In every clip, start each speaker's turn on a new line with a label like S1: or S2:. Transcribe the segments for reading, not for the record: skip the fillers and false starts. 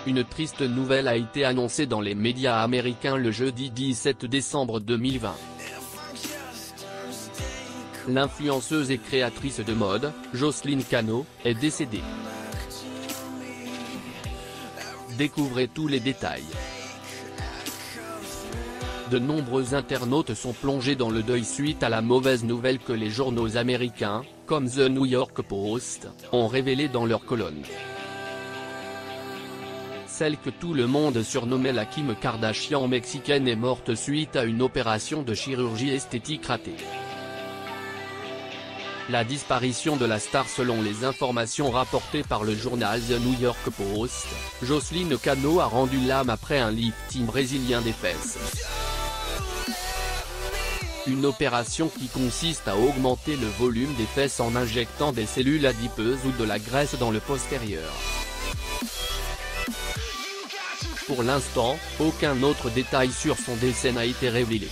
S1: Une triste nouvelle a été annoncée dans les médias américains le jeudi 17 décembre 2020. L'influenceuse et créatrice de mode, Jocelyne Cano, est décédée. Découvrez tous les détails. De nombreux internautes sont plongés dans le deuil suite à la mauvaise nouvelle que les journaux américains, comme The New York Post, ont révélé dans leurs colonnes. Celle que tout le monde surnommait la Kim Kardashian mexicaine est morte suite à une opération de chirurgie esthétique ratée. La disparition de la star selon les informations rapportées par le journal The New York Post, Jocelyne Cano a rendu l'âme après un lifting brésilien des fesses. Une opération qui consiste à augmenter le volume des fesses en injectant des cellules adipeuses ou de la graisse dans le postérieur. Pour l'instant, aucun autre détail sur son décès n'a été révélé.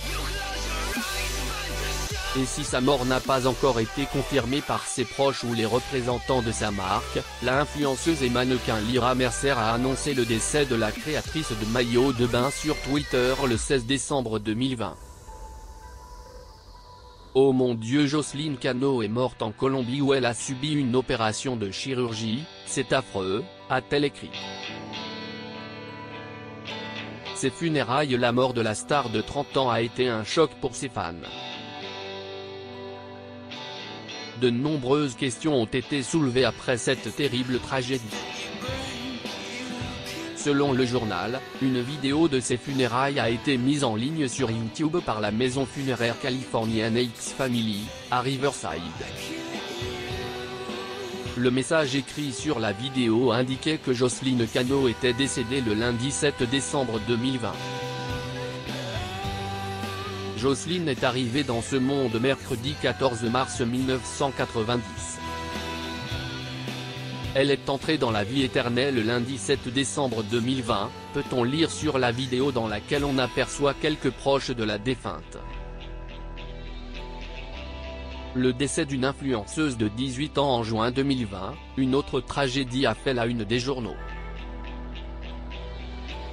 S1: Et si sa mort n'a pas encore été confirmée par ses proches ou les représentants de sa marque, la influenceuse et mannequin Lyra Mercer a annoncé le décès de la créatrice de maillots de bain sur Twitter le 16 décembre 2020. Oh mon Dieu, Jocelyne Cano est morte en Colombie où elle a subi une opération de chirurgie, c'est affreux, a-t-elle écrit. Ses funérailles. La mort de la star de 30 ans a été un choc pour ses fans. De nombreuses questions ont été soulevées après cette terrible tragédie. Selon le journal, une vidéo de ses funérailles a été mise en ligne sur YouTube par la maison funéraire californienne X Family, à Riverside. Le message écrit sur la vidéo indiquait que Jocelyne Cano était décédée le lundi 7 décembre 2020. Jocelyne est arrivée dans ce monde mercredi 14 mars 1990. Elle est entrée dans la vie éternelle le lundi 7 décembre 2020, peut-on lire sur la vidéo dans laquelle on aperçoit quelques proches de la défunte. Le décès d'une influenceuse de 18 ans en juin 2020, une autre tragédie a fait la une des journaux.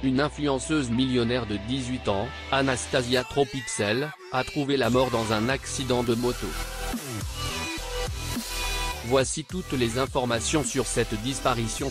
S1: Une influenceuse millionnaire de 18 ans, Anastasia Tropixel, a trouvé la mort dans un accident de moto. Voici toutes les informations sur cette disparition.